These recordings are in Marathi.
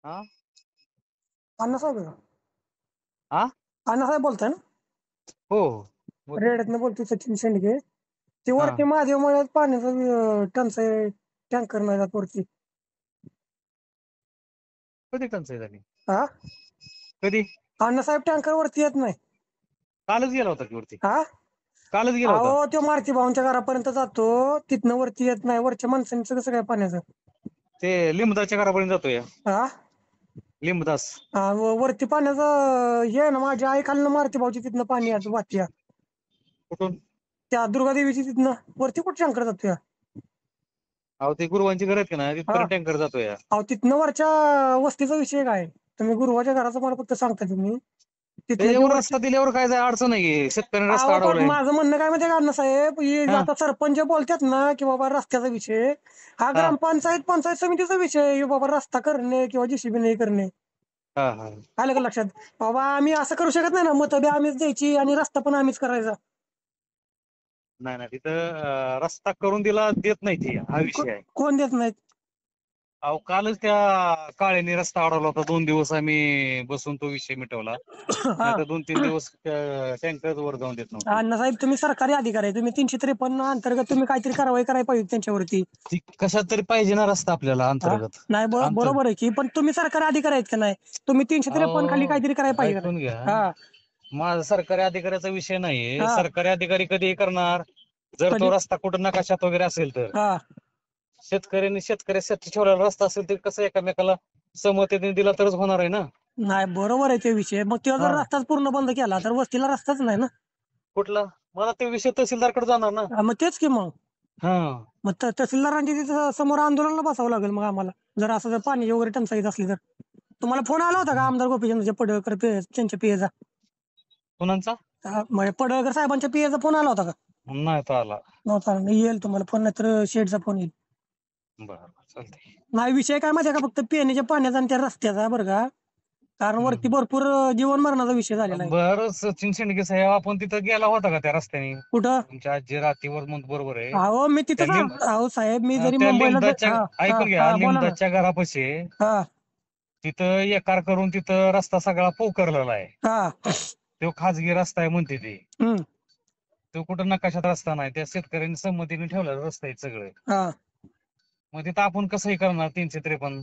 हा अण्णासाहेब आहे का? हा. अण्णासाहेब बोलताय ना? हो हो. बोलतो की. रेड्यातनं बोलतोय सचिन शेंडगे. ते हा. वरती महादेव पाण्याचा टंचाई टँकर नाही जात वरती. कधी टंचाई झाली? हा कधी? अण्णासाहेब टँकर वरती येत नाही. कालच गेला होता की वरती. हा कालच गेला होता. अहो तो मारुती भाऊंच्या घरापर्यंत जातो, तिथनं वरती येत नाही. वरच्या माणसांचं कसं काय पाण्याचं? ते लिंबदाच्या घरापर्यंत जातोय. हा लिंबदास. वरती पाण्याचं हे आहे ना, माझी आई खालनं मारुती भाऊची तिथनं पाणी वाहत्या. कुठून? त्या दुर्गादेवीची तिथनं वरती कुठं टँकर जातोय? अहो ते गुरुवांची घर आहेत की नाही हा तिथपर्यंत टँकर जातोय. अहो तिथनं वरच्या वस्तीचा विषय काय? तुम्ही गुरुवाच्या घराचं मला फक्त सांगता तुम्ही तिथनं जे त्याच्यावर वरती. रस्ता दिल्यावर काय जाय अडचण नाही, शेतकऱ्याने रस्ता अहो पण अडवलाय. माझं म्हणणं काय माहितीये का अण्णासाहेब, हे हा आता सरपंच बोलतात ना की बाबा रस्त्याचा विषय, हा हा पंचायत समितीचा विषय आहे, बाबा रस्ता करणे किंवा जेसीबी नाही करणे. हा हा. आलं का लक्षात? बाबा आम्ही असं करू शकत नाही ना, मतं बी आम्हीच द्यायची आणि रस्ता पण आम्हीच करायचा. नाही नाही तिथं रस्ता करून दिला देत नाही ती, हा विषय आहे. कोण देत नाहीत? अहो कालच त्या काळ्याने रस्ता अडवला होता. 2 दिवस आम्ही बसून तो विषय मिटवला. हा नाही तर 2-3 दिवस टँकर वर जाऊन देत नव्हते. अण्णासाहेब तुम्ही सरकारी अधिकारी आहे, तुम्ही 353 अंतर्गत तुम्ही काहीतरी कारवाई करायला पाहिजे त्यांच्यावरती. ती कशात तरी पाहिजे ना रस्ता आपल्याला हा अंतर्गत. नाही अंतर बरोबर आहे की, पण तुम्ही सरकारी अधिकारी आहेत का नाही? तुम्ही 353 खाली अहो काहीतरी करायला पाहिजे का ऐकून घ्या. नाही? हा माझा सरकारी अधिकाऱ्याचा विषय नाहीये. हा सरकारी अधिकारी कधी करणार? जर कधी तो रस्ता कुठं नकाशात वगैरे असेल तर. हा शेतकऱ्यासाठी ठेवलेला रस्ता असेल तर कसं एकामेकाला सहमतीने दिला तरच होणार आहे ना. नाही बरोबर आहे ते विषय. मग तो हा जर रस्ताच पूर्ण बंद केला तर वस्तीला रस्ताच नाही ना. कुठला? मला ते विषय तहसीलदारकडे जाणार ना. मग तेच की मग. हा. मग तहसीलदारांची तिथं समोर आंदोलनाला बसावं लागेल मग आम्हाला, जर असं जर पाणी वगैरे टंचाईत असली तर. तुम्हाला फोन आला होता का आमदार गोपीचंद पडळकर त्यांच्या पीएचा? कुणाचा? म्हणजे पडळकर साहेबांच्या पीएचा फोन आला होता का? नाही तो आला. नव्हता. येईल तुम्हाला फोन, नाही तर शेडचा फोन येईल. बरं चालतंय. नाही विषय काय माहिती आहे का, फक्त पिण्याच्या पाण्याचा आणि त्या रस्त्याचा बरं का. कारण वरती भरपूर जीवन मरणाचा विषय झालेला आहे. बरं सचिन शेंडगे साहेब, आपण तिथं गेला होता का त्या रस्त्याने? कुठं? तुमच्या आजी रातीवर मग बरोबर आहे. अहो मी त्या तिथंच लिंब अहो साहेब, मी जरी त्या मुंबईला लिमदाच्या हा हा ऐकून घ्या, हा बोला ना. लिमदाच्या घरापाशी हा तिथं एकार करून तिथं रस्ता सगळा पोकरलेला आहे. हा तो खाजगी रस्ता आहे म्हणते ते. हम्म तो कुठं नकाशात रस्ता नाही, त्या शेतकऱ्यांनी संमतीने ठेवलेला रस्ता आहे सगळे. हा मग तिथं आपण कसंही करणार 353?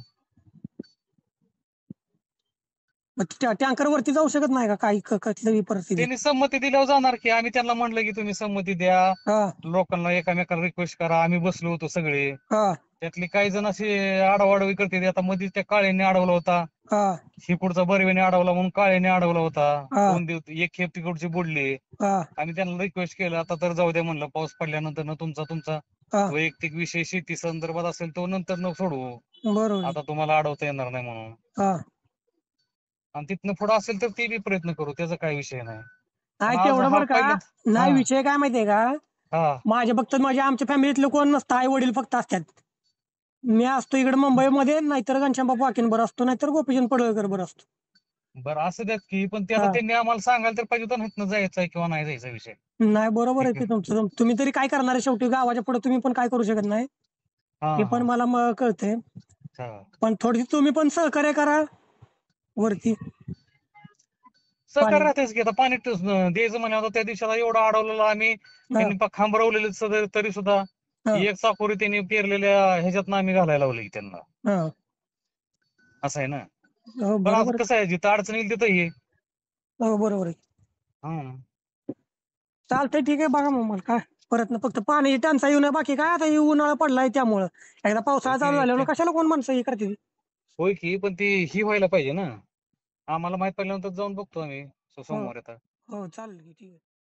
मग टँकर वरती जाऊ शकत नाही का काही कसलीही परिस्थिती? त्यांनी संमती दिल्यावर जाणार की. आम्ही त्यांना म्हणलं की तुम्ही संमती द्या, हा लोकांना एकामेकाला रिक्वेस्ट करा. आम्ही बसलो होतो सगळे. हा त्यातली काही जण अशी आडवाडवी करते. आता मध्ये त्या काळ्याने अडवला होता, हा ही पुढचा बर्वेने अडवला म्हणून काळ्याने अडवला होता. हा 2 दिवस एक खेप तिकडची बुडली. हा आम्ही त्यांना रिक्वेस्ट केलं, आता तर जाऊ द्या म्हणलं, पाऊस पडल्यानंतर ना तुमचा हा वैयक्तिक विषय शेती संदर्भात असेल तो नंतर न सोडवू. बरोबर आहे. आता तुम्हाला अडवता येणार नाही म्हणून. हा आणि तिथनं पुढं असेल तर ते बी प्रयत्न करू, त्याचा काही विषय नाही. पण नाही आज तेवढं हा बरं का. पहिल्यांदा. नाही हा विषय काय माहितीये का, हा माझ्या आमच्या फॅमिलीतलं कोण नसतं, आई वडील फक्त असतात. मी असतो इकडे मुंबईमध्ये, नाहीतर घनश्यामबाबू वाकीन असतो, नाहीतर गोपीचंद पडळकर बरं असतो. बरं असं द्यात की, पण ते आता हा त्यांनी आम्हाला सांगायला तर पाहिजे होतं ना इथनं जायचं आहे किंवा नाही जायचा विषय. नाही बरोबर आहे ठीक ते आहे. तुमचं. तुम्ही तरी काय करणार आहे शेवटी, गावाच्या पुढे तुम्ही पण काय करू शकत नाही. हा हे पण हा मला कळतंय. हा. पण थोडी तुम्ही पण सहकार्य करा वरती सहकार पाणी. राहतेच की. आता पाणी द्यायचं म्हणे, आता त्या दिवसाला एवढं अडवलेलं आम्ही, हा त्यांनी खांबरवलेले सगळे तरी सुद्धा हा एक चाकोरी त्यांनी पेरलेल्या ह्याच्यात आम्ही घालायला लावली की त्यांना. हा असं आहे ना. हो पण असं बरोबर कसं आहे. आहे, जिथं अडचण येईल तिथं ये. हो बरोबर आहे. हं. चालतंय ठीक आहे. बघा मग मला काय परत ना, फक्त पाणी टंचाई येऊ नये, बाकी काय. आता उन्हाळा पडलाय त्यामुळं एकदा होय पावसाळा चालू की झाल्यावर कशाला कोण माणसं हे करते. होय की, पण ती ही व्हायला पाहिजे ना. आम्हाला माहित पडल्यानंतर जाऊन बघतो आम्ही हो सोमवारी आता. हो चालेल की ठीक आहे.